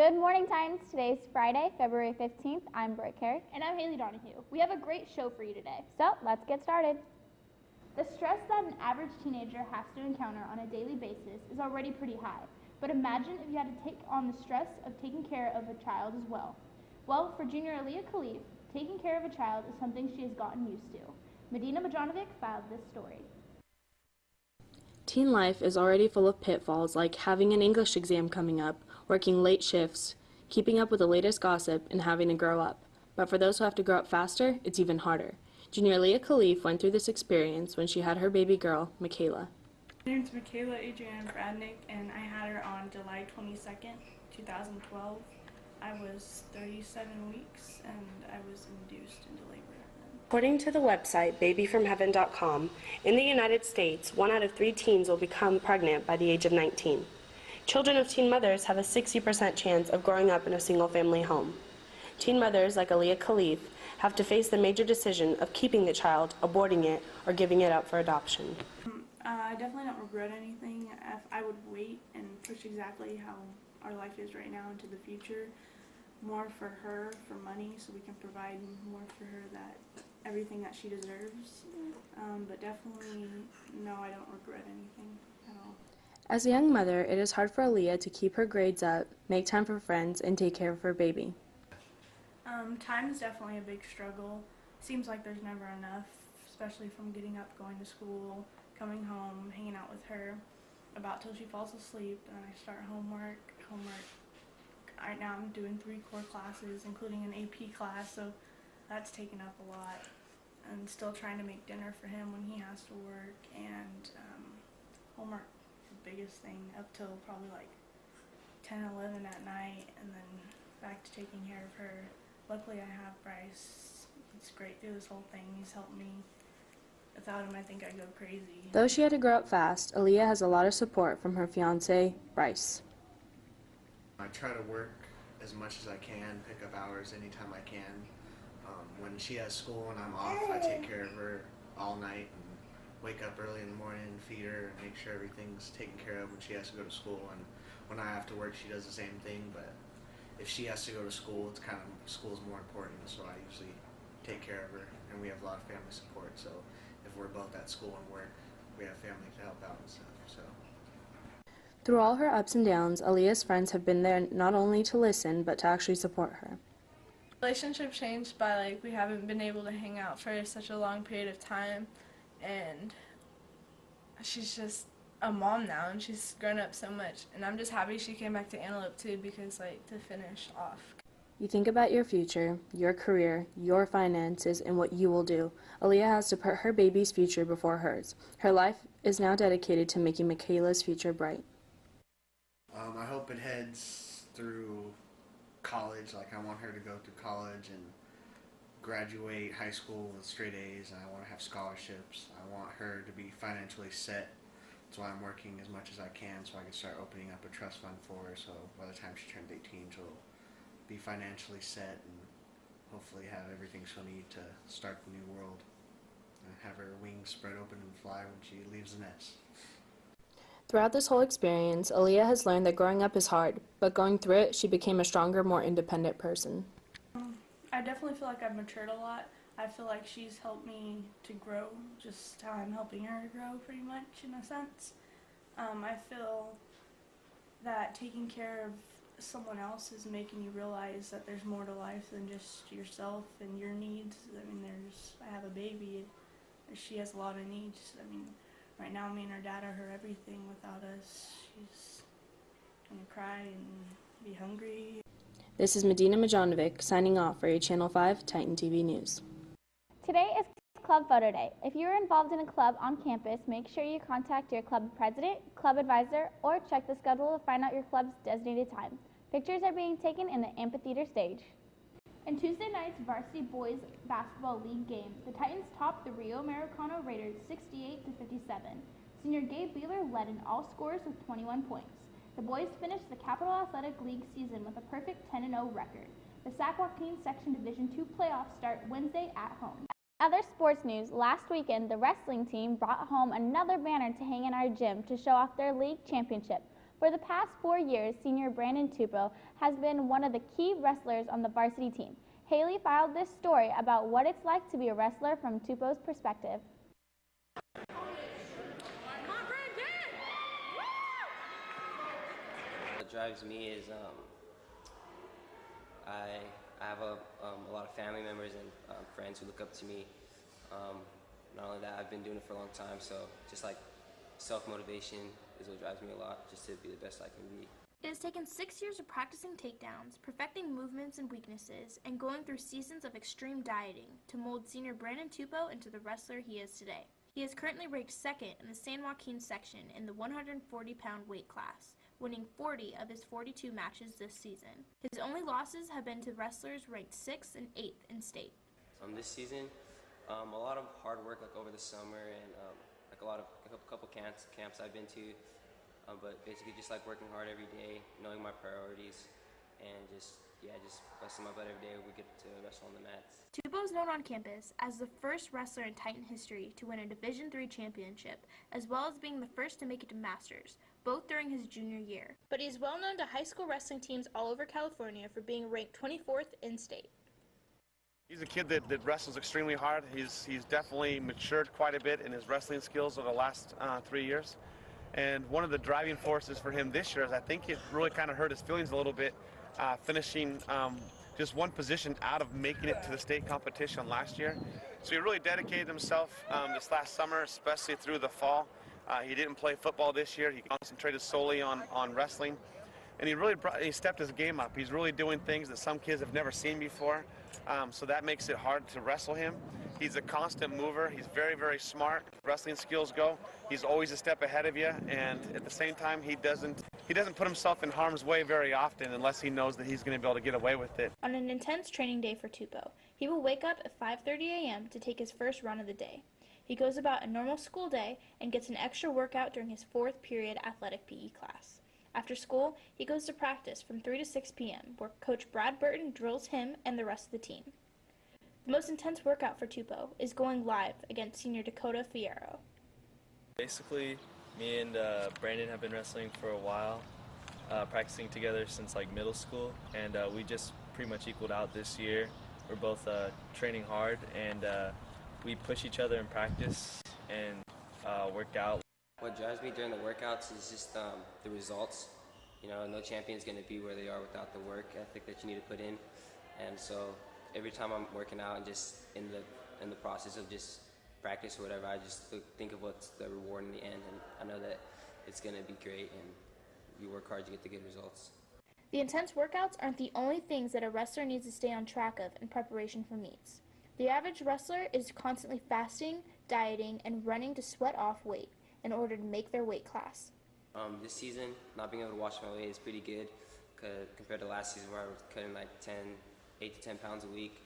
Good morning, Titans. Today's Friday, February 15th. I'm Brooke Carey. And I'm Haley Donahue. We have a great show for you today. So, let's get started. The stress that an average teenager has to encounter on a daily basis is already pretty high. But imagine if you had to take on the stress of taking care of a child as well. Well, for junior Aaliyah Khalif, taking care of a child is something she has gotten used to. Medina Majanovic filed this story. Teen life is already full of pitfalls like having an English exam coming up, working late shifts, keeping up with the latest gossip, and having to grow up. But for those who have to grow up faster, it's even harder. Junior Aaliyah Khalif went through this experience when she had her baby girl, Michaela. My name's Michaela Adrienne Bradnick, and I had her on July 22nd, 2012. I was 37 weeks, and I was induced into labor. According to the website babyfromheaven.com, in the United States, 1 out of 3 teens will become pregnant by the age of 19. Children of teen mothers have a 60% chance of growing up in a single-family home. Teen mothers like Aaliyah Khalif have to face the major decision of keeping the child, aborting it, or giving it up for adoption. I definitely don't regret anything. If I would wait and push exactly how our life is right now into the future, more for her, for money, so we can provide more for her, that everything that she deserves. But definitely, no, I don't regret anything at all. As a young mother, it is hard for Aaliyah to keep her grades up, make time for friends, and take care of her baby. Time is definitely a big struggle. Seems like there's never enough, especially from getting up, going to school, coming home, hanging out with her, about till she falls asleep, and then I start homework. Right now I'm doing 3 core classes, including an AP class, so that's taken up a lot. And still trying to make dinner for him when he has to work, and homework is the biggest thing, up till probably like 10, 11 at night, and then back to taking care of her. Luckily I have Bryce. He's great through this whole thing. He's helped me. Without him, I think I'd go crazy. Though she had to grow up fast, Aaliyah has a lot of support from her fiancé, Bryce. I try to work as much as I can, pick up hours anytime I can. When she has school and I'm off, I take care of her all night and wake up early in the morning and feed her and make sure everything's taken care of when she has to go to school. And when I have to work, she does the same thing, but if she has to go to school, it's kind of, school's more important, so I usually take care of her, and we have a lot of family support, so if we're both at school and work, we have family to help out and stuff, so. Through all her ups and downs, Aaliyah's friends have been there not only to listen, but to actually support her. Relationship changed by we haven't been able to hang out for such a long period of time, and she's just a mom now, and she's grown up so much, and I'm just happy she came back to Antelope too, because to finish off. You think about your future, your career, your finances, and what you will do. Aaliyah has to put her baby's future before hers. Her life is now dedicated to making Michaela's future bright. I hope it heads through college. I want her to go through college and graduate high school with straight A's, and I want to have scholarships. I want her to be financially set. That's why I'm working as much as I can, so I can start opening up a trust fund for her, so by the time she turns 18, she'll be financially set and hopefully have everything she'll need to start the new world and have her wings spread open and fly when she leaves the nest. Throughout this whole experience, Aaliyah has learned that growing up is hard, but going through it, she became a stronger, more independent person. I definitely feel like I've matured a lot. I feel like she's helped me to grow, just how I'm helping her grow pretty much in a sense. I feel that taking care of someone else is making you realize that there's more to life than just yourself and your needs. I have a baby, she has a lot of needs. Right now me and her dad are her everything. Without us, she's gonna cry and be hungry. This is Medina Majanovic signing off for your Channel 5 Titan TV News. Today is Club Photo Day. If you're involved in a club on campus, make sure you contact your club president, club advisor, or check the schedule to find out your club's designated time. Pictures are being taken in the amphitheater stage. In Tuesday night's Varsity Boys Basketball League game, the Titans topped the Rio Americano Raiders 68-57. Senior Gabe Beeler led in all scorers with 21 points. The boys finished the Capital Athletic League season with a perfect 10-0 record. The Sac Joaquin Section Division II playoffs start Wednesday at home. Other sports news, last weekend, the wrestling team brought home another banner to hang in our gym to show off their league championship. For the past 4 years, senior Brandon Tupou has been one of the key wrestlers on the varsity team. Haley filed this story about what it's like to be a wrestler from Tupou's perspective. What drives me is I have a lot of family members and friends who look up to me. Not only that, I've been doing it for a long time, so just like self-motivation is what drives me a lot, just to be the best I can be. It has taken 6 years of practicing takedowns, perfecting movements and weaknesses, and going through seasons of extreme dieting to mold senior Brandon Tupou into the wrestler he is today. He is currently ranked second in the San Joaquin section in the 140-pound weight class, winning 40 of his 42 matches this season. His only losses have been to wrestlers ranked 6th and 8th in state. This season, a lot of hard work like over the summer and like a couple camps I've been to, but basically just like working hard every day, knowing my priorities, and just busting my butt every day we get to wrestle on the mats. Tupou is known on campus as the first wrestler in Titan history to win a Division III championship, as well as being the first to make it to Masters, both during his junior year. But he is well known to high school wrestling teams all over California for being ranked 24th in state. He's a kid that wrestles extremely hard. He's definitely matured quite a bit in his wrestling skills over the last 3 years. And one of the driving forces for him this year is I think it really kind of hurt his feelings a little bit, finishing just one position out of making it to the state competition last year. So he really dedicated himself this last summer, especially through the fall. He didn't play football this year. He concentrated solely on wrestling. And he stepped his game up. He's really doing things that some kids have never seen before. So that makes it hard to wrestle him. He's a constant mover. He's very, very smart. Wrestling skills go, he's always a step ahead of you. And at the same time, he doesn't put himself in harm's way very often unless he knows that he's going to be able to get away with it. On an intense training day for Tupou, he will wake up at 5:30 a.m. to take his first run of the day. He goes about a normal school day and gets an extra workout during his 4th period athletic PE class. After school, he goes to practice from 3 to 6 p.m., where Coach Brad Burton drills him and the rest of the team. The most intense workout for Tupou is going live against senior Dakota Fierro. Basically, me and Brandon have been wrestling for a while, practicing together since like middle school, and we just pretty much equaled out this year. We're both training hard, and we push each other in practice and work out. What drives me during the workouts is just the results. You know, no champion's going to be where they are without the work ethic that you need to put in. And so every time I'm working out and just in the process of just practice or whatever, I just think of what's the reward in the end, and I know that it's going to be great, and you work hard to get the good results. The intense workouts aren't the only things that a wrestler needs to stay on track of in preparation for meets. The average wrestler is constantly fasting, dieting, and running to sweat off weight in order to make their weight class. This season, not being able to watch my weight is pretty good compared to last season where I was cutting like 8 to 10 pounds a week.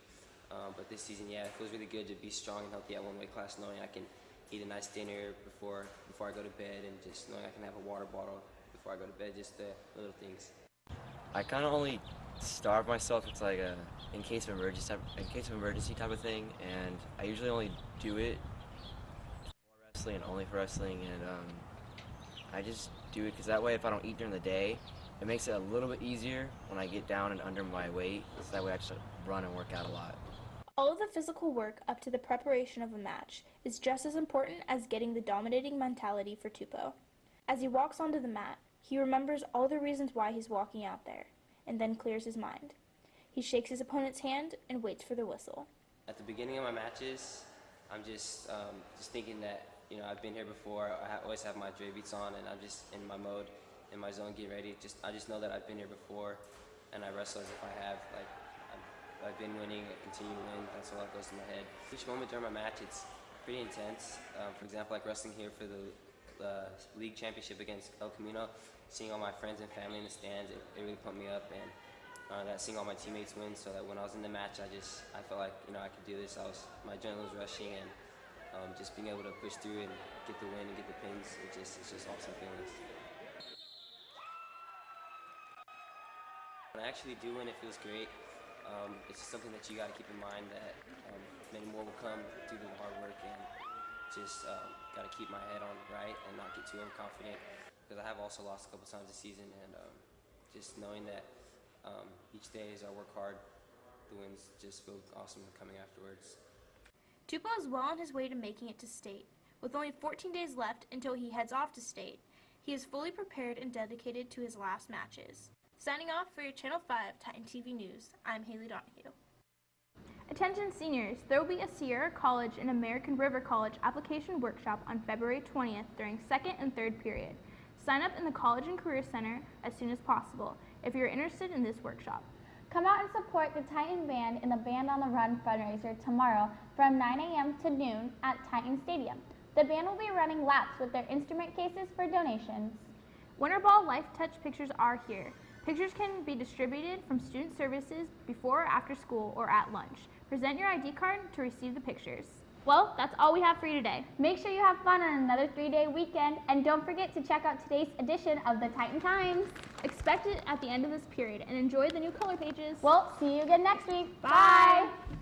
But this season, yeah, it feels really good to be strong and healthy at one weight class, knowing I can eat a nice dinner before I go to bed, and just knowing I can have a water bottle before I go to bed, just the little things. I kind of only starve myself. It's like a in case of emergency type of thing, and I usually only do it for wrestling and only for wrestling, and I just do it because that way if I don't eat during the day, it makes it a little bit easier when I get down and under my weight, so that way I just run and work out a lot. All of the physical work up to the preparation of a match is just as important as getting the dominating mentality for Tupou. As he walks onto the mat, he remembers all the reasons why he's walking out there, and then clears his mind. He shakes his opponent's hand and waits for the whistle. At the beginning of my matches, I'm just thinking that, you know, I've been here before. I always have my Dre beats on, and I'm just in my mode, in my zone, getting ready. I just know that I've been here before, and I wrestle as if I have. Like, I've been winning, I continue to win. That's all that goes to my head. Each moment during my match, it's pretty intense. For example, like wrestling here for the league championship against El Camino, seeing all my friends and family in the stands, it really pumped me up, and that seeing all my teammates win, so that when I was in the match, I felt like, you know, I could do this. My adrenaline was rushing, and just being able to push through and get the win and get the pins, it's just awesome feelings. When I actually do win, it feels great. It's just something that you got to keep in mind that many more will come due to the hard work, and just got to keep my head on right and not get too overconfident. because I have also lost a couple times this season, and just knowing that each day as I work hard, the wins just feel awesome coming afterwards. Tupou is well on his way to making it to state. With only 14 days left until he heads off to state, he is fully prepared and dedicated to his last matches. Signing off for your Channel 5 Titan TV News, I'm Haley Donahue. Attention seniors, there will be a Sierra College and American River College application workshop on February 20th during 2nd and 3rd period. Sign up in the College and Career Center as soon as possible if you're interested in this workshop. Come out and support the Titan Band in the Band on the Run fundraiser tomorrow from 9 a.m. to noon at Titan Stadium. The band will be running laps with their instrument cases for donations. Winter Ball Life Touch pictures are here. Pictures can be distributed from student services before or after school or at lunch. Present your ID card to receive the pictures. Well, that's all we have for you today. Make sure you have fun on another 3-day weekend, and don't forget to check out today's edition of the Titan Times. Expect it at the end of this period and enjoy the new color pages. We'll see you again next week. Bye. Bye.